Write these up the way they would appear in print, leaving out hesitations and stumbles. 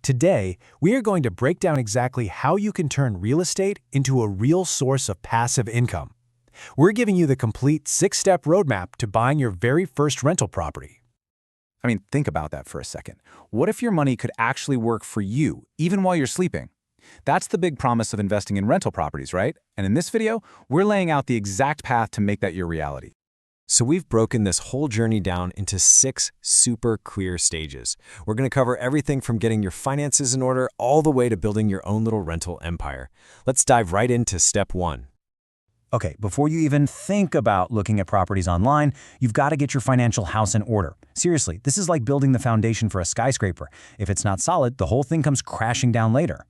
Today, we are going to break down exactly how you can turn real estate into a real source of passive income. We're giving you the complete 6-step roadmap to buying your very first rental property. I mean, think about that for a second. What if your money could actually work for you, even while you're sleeping? That's the big promise of investing in rental properties, right? And in this video, we're laying out the exact path to make that your reality. So we've broken this whole journey down into 6 super clear stages. We're going to cover everything from getting your finances in order all the way to building your own little rental empire. Let's dive right into step 1. Okay, before you even think about looking at properties online, you've got to get your financial house in order. Seriously, this is like building the foundation for a skyscraper. If it's not solid, the whole thing comes crashing down later.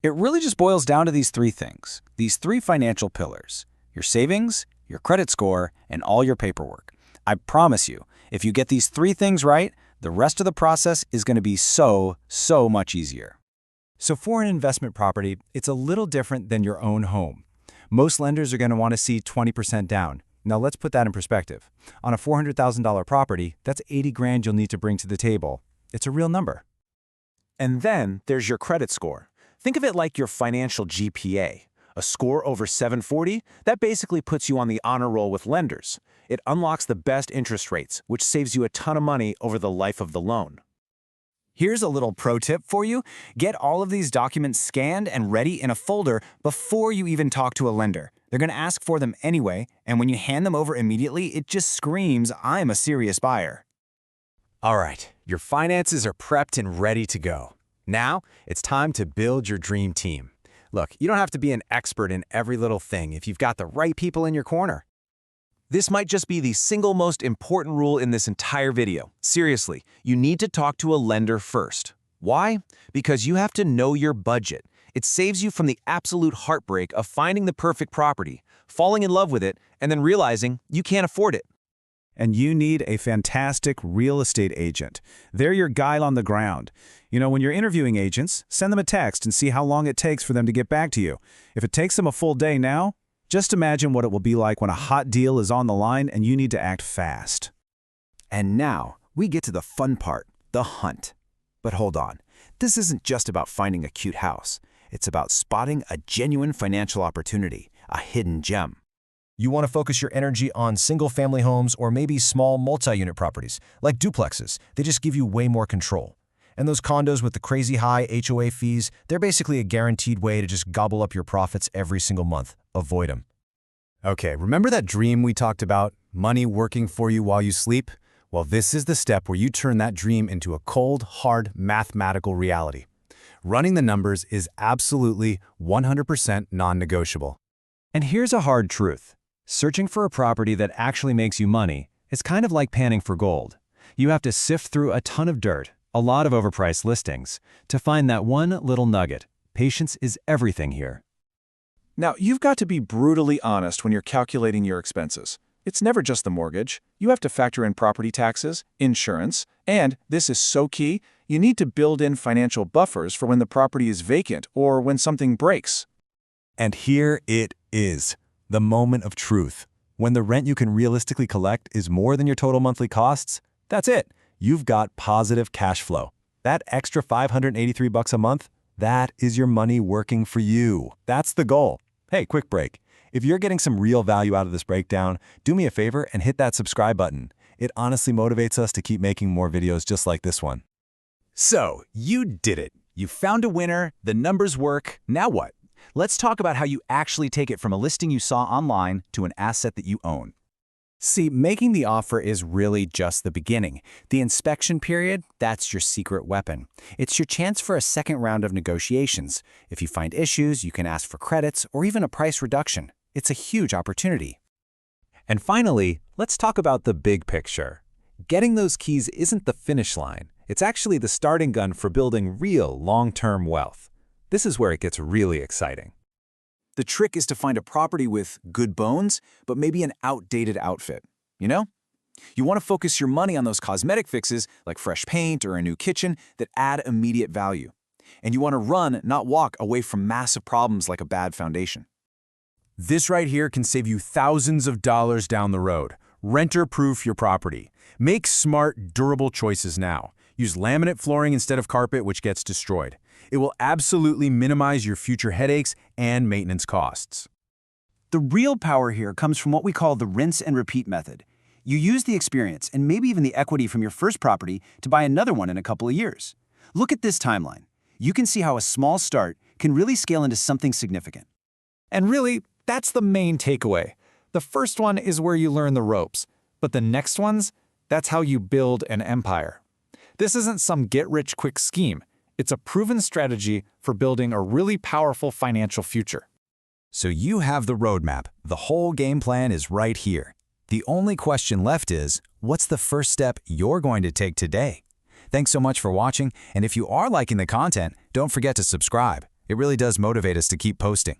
It really just boils down to these 3 things, these 3 financial pillars: your savings, your credit score, and all your paperwork. I promise you, if you get these 3 things right, the rest of the process is going to be so much easier. So for an investment property, it's a little different than your own home. Most lenders are going to want to see 20% down. Now let's put that in perspective. On a $400,000 property, that's 80 grand you'll need to bring to the table. It's a real number. And then there's your credit score. Think of it like your financial GPA. A score over 740, that basically puts you on the honor roll with lenders. It unlocks the best interest rates, which saves you a ton of money over the life of the loan. Here's a little pro tip for you. Get all of these documents scanned and ready in a folder before you even talk to a lender. They're going to ask for them anyway, and when you hand them over immediately, it just screams, "I'm a serious buyer." All right, your finances are prepped and ready to go. Now, it's time to build your dream team. Look, you don't have to be an expert in every little thing if you've got the right people in your corner. This might just be the single most important rule in this entire video. Seriously, you need to talk to a lender first. Why? Because you have to know your budget. It saves you from the absolute heartbreak of finding the perfect property, falling in love with it, and then realizing you can't afford it. And you need a fantastic real estate agent. They're your guy on the ground. You know, when you're interviewing agents, send them a text and see how long it takes for them to get back to you. If it takes them a full day now, just imagine what it will be like when a hot deal is on the line and you need to act fast. And now, we get to the fun part, the hunt. But hold on, this isn't just about finding a cute house. It's about spotting a genuine financial opportunity, a hidden gem. You want to focus your energy on single-family homes or maybe small multi-unit properties, like duplexes. They just give you way more control. And those condos with the crazy high HOA fees, they're basically a guaranteed way to just gobble up your profits every single month. Avoid them. Okay, remember that dream we talked about? Money working for you while you sleep? Well, this is the step where you turn that dream into a cold, hard, mathematical reality. Running the numbers is absolutely 100% non-negotiable. And here's a hard truth. Searching for a property that actually makes you money is kind of like panning for gold. You have to sift through a ton of dirt, a lot of overpriced listings, to find that one little nugget. Patience is everything here. Now, you've got to be brutally honest when you're calculating your expenses. It's never just the mortgage. You have to factor in property taxes, insurance, and, this is so key, you need to build in financial buffers for when the property is vacant or when something breaks. And here it is, the moment of truth. When the rent you can realistically collect is more than your total monthly costs, that's it. You've got positive cash flow. That extra $583 a month, that is your money working for you. That's the goal. Hey, quick break. If you're getting some real value out of this breakdown, do me a favor and hit that subscribe button. It honestly motivates us to keep making more videos just like this one. So, you did it. You found a winner, the numbers work. Now what? Let's talk about how you actually take it from a listing you saw online to an asset that you own. See, making the offer is really just the beginning. The inspection period, that's your secret weapon. It's your chance for a second round of negotiations. If you find issues, you can ask for credits or even a price reduction. It's a huge opportunity. And finally, let's talk about the big picture. Getting those keys isn't the finish line. It's actually the starting gun for building real long-term wealth. This is where it gets really exciting. The trick is to find a property with good bones, but maybe an outdated outfit, you know? You want to focus your money on those cosmetic fixes, like fresh paint or a new kitchen, that add immediate value. And you want to run, not walk, away from massive problems like a bad foundation. This right here can save you thousands of dollars down the road. Renter-proof your property. Make smart, durable choices now. Use laminate flooring instead of carpet, which gets destroyed. It will absolutely minimize your future headaches and maintenance costs. The real power here comes from what we call the rinse and repeat method. You use the experience and maybe even the equity from your first property to buy another one in a couple of years. Look at this timeline. You can see how a small start can really scale into something significant. And really, that's the main takeaway. The first one is where you learn the ropes, but the next ones, that's how you build an empire. This isn't some get-rich-quick scheme. It's a proven strategy for building a really powerful financial future. So you have the roadmap. The whole game plan is right here. The only question left is, what's the first step you're going to take today? Thanks so much for watching, and if you are liking the content, don't forget to subscribe. It really does motivate us to keep posting.